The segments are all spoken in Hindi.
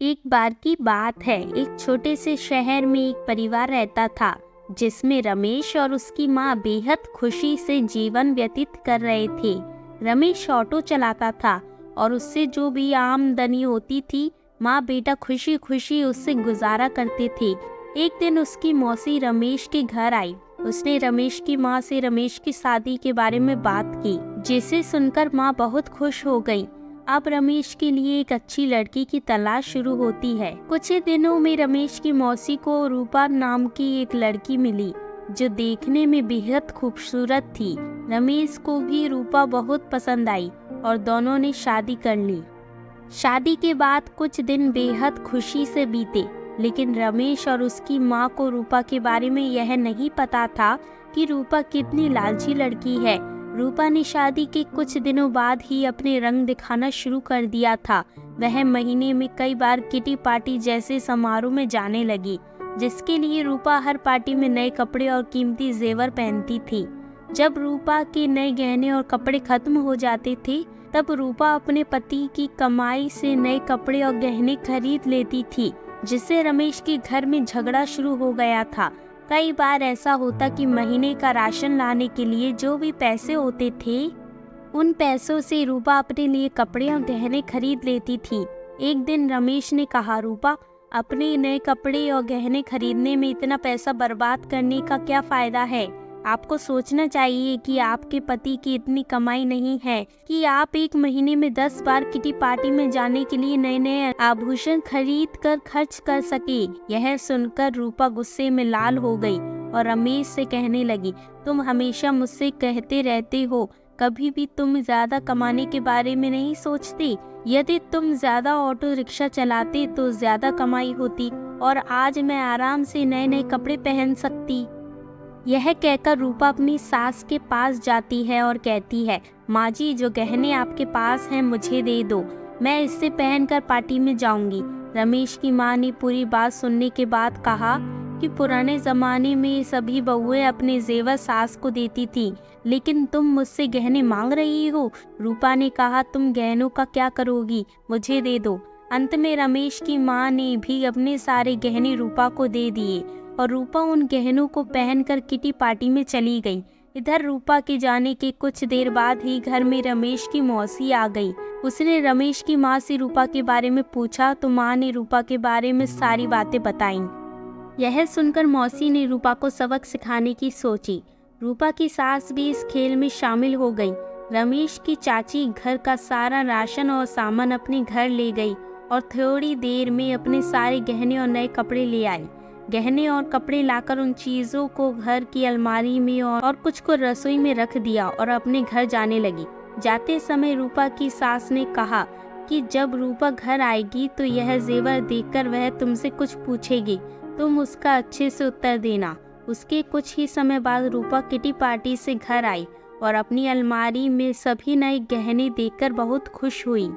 एक बार की बात है, एक छोटे से शहर में एक परिवार रहता था जिसमें रमेश और उसकी माँ बेहद खुशी से जीवन व्यतीत कर रहे थे। रमेश ऑटो चलाता था और उससे जो भी आमदनी होती थी, माँ बेटा खुशी खुशी उससे गुजारा करते थे। एक दिन उसकी मौसी रमेश के घर आई। उसने रमेश की माँ से रमेश की शादी के बारे में बात की, जिसे सुनकर माँ बहुत खुश हो गई। अब रमेश के लिए एक अच्छी लड़की की तलाश शुरू होती है। कुछ ही दिनों में रमेश की मौसी को रूपा नाम की एक लड़की मिली, जो देखने में बेहद खूबसूरत थी। रमेश को भी रूपा बहुत पसंद आई और दोनों ने शादी कर ली। शादी के बाद कुछ दिन बेहद खुशी से बीते, लेकिन रमेश और उसकी माँ को रूपा के बारे में यह नहीं पता था कि रूपा कितनी लालची लड़की है। रूपा ने शादी के कुछ दिनों बाद ही अपने रंग दिखाना शुरू कर दिया था। वह महीने में कई बार किटी पार्टी जैसे समारोह में जाने लगी, जिसके लिए रूपा हर पार्टी में नए कपड़े और कीमती जेवर पहनती थी। जब रूपा के नए गहने और कपड़े खत्म हो जाते थे, तब रूपा अपने पति की कमाई से नए कपड़े और गहने खरीद लेती थी, जिससे रमेश के घर में झगड़ा शुरू हो गया था। कई बार ऐसा होता कि महीने का राशन लाने के लिए जो भी पैसे होते थे, उन पैसों से रूपा अपने लिए कपड़े और गहने खरीद लेती थी। एक दिन रमेश ने कहा, रूपा, अपने नए कपड़े और गहने खरीदने में इतना पैसा बर्बाद करने का क्या फायदा है? आपको सोचना चाहिए कि आपके पति की इतनी कमाई नहीं है कि आप एक महीने में 10 बार किटी पार्टी में जाने के लिए नए नए आभूषण खरीद कर खर्च कर सके। यह सुनकर रूपा गुस्से में लाल हो गई और रमेश से कहने लगी, तुम हमेशा मुझसे कहते रहते हो, कभी भी तुम ज्यादा कमाने के बारे में नहीं सोचते। यदि तुम ज्यादा ऑटो रिक्शा चलाते तो ज्यादा कमाई होती और आज मैं आराम से नए नए कपड़े पहन सकती। यह कहकर रूपा अपनी सास के पास जाती है और कहती है, माँ जी, जो गहने आपके पास हैं मुझे दे दो, मैं इससे पहनकर पार्टी में जाऊंगी। रमेश की माँ ने पूरी बात सुनने के बाद कहा कि पुराने जमाने में सभी बहुएं अपने जेवर सास को देती थी, लेकिन तुम मुझसे गहने मांग रही हो। रूपा ने कहा, तुम गहनों का क्या करोगी, मुझे दे दो। अंत में रमेश की माँ ने भी अपने सारे गहने रूपा को दे दिए और रूपा उन गहनों को पहनकर किटी पार्टी में चली गई। इधर रूपा के जाने के कुछ देर बाद ही घर में रमेश की मौसी आ गई। उसने रमेश की माँ से रूपा के बारे में पूछा तो माँ ने रूपा के बारे में सारी बातें बताईं। यह सुनकर मौसी ने रूपा को सबक सिखाने की सोची। रूपा की सास भी इस खेल में शामिल हो गई। रमेश की चाची घर का सारा राशन और सामान अपने घर ले गई और थोड़ी देर में अपने सारे गहने और नए कपड़े ले आई। गहने और कपड़े लाकर उन चीजों को घर की अलमारी में और कुछ को रसोई में रख दिया और अपने घर जाने लगी। जाते समय रूपा की सास ने कहा कि जब रूपा घर आएगी तो यह जेवर देखकर वह तुमसे कुछ पूछेगी, तुम उसका अच्छे से उत्तर देना। उसके कुछ ही समय बाद रूपा किटी पार्टी से घर आई और अपनी अलमारी में सभी नए गहने देखकर बहुत खुश हुई।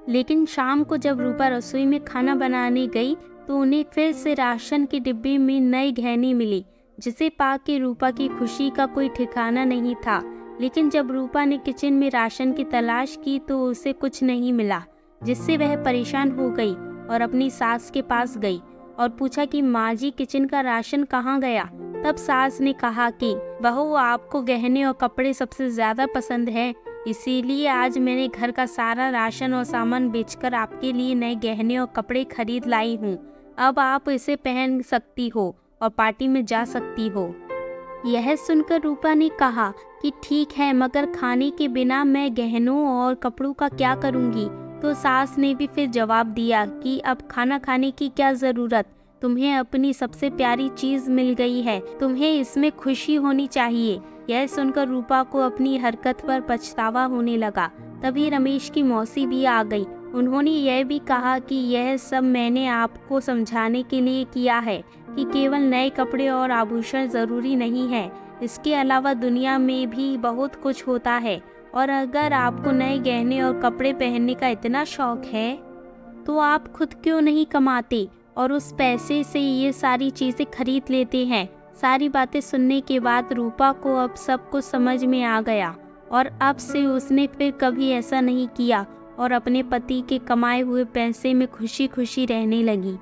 लेकिन शाम को जब रूपा रसोई में खाना बनाने गई तो उन्हें फिर से राशन के डिब्बे में नई गहनी मिली, जिसे पाके रूपा की खुशी का कोई ठिकाना नहीं था। लेकिन जब रूपा ने किचन में राशन की तलाश की तो उसे कुछ नहीं मिला, जिससे वह परेशान हो गई और अपनी सास के पास गई और पूछा कि माँ जी, किचन का राशन कहाँ गया? तब सास ने कहा कि बहू, आपको गहने और कपड़े सबसे ज्यादा पसंद है, इसीलिए आज मैंने घर का सारा राशन और सामान बेचकर आपके लिए नए गहने और कपड़े खरीद लाई हूँ। अब आप इसे पहन सकती हो और पार्टी में जा सकती हो। यह सुनकर रूपा ने कहा कि ठीक है, मगर खाने के बिना मैं गहनों और कपड़ों का क्या करूँगी? तो सास ने भी फिर जवाब दिया कि अब खाना खाने की क्या ज़रूरत, तुम्हें अपनी सबसे प्यारी चीज़ मिल गई है, तुम्हें इसमें खुशी होनी चाहिए। यह सुनकर रूपा को अपनी हरकत पर पछतावा होने लगा। तभी रमेश की मौसी भी आ गई। उन्होंने यह भी कहा कि यह सब मैंने आपको समझाने के लिए किया है कि केवल नए कपड़े और आभूषण जरूरी नहीं है, इसके अलावा दुनिया में भी बहुत कुछ होता है, और अगर आपको नए गहने और कपड़े पहनने का इतना शौक है तो आप खुद क्यों नहीं कमाते और उस पैसे से ये सारी चीज़ें खरीद लेते हैं। सारी बातें सुनने के बाद रूपा को अब सब कुछ समझ में आ गया और अब से उसने फिर कभी ऐसा नहीं किया और अपने पति के कमाए हुए पैसे में खुशी खुशी रहने लगी।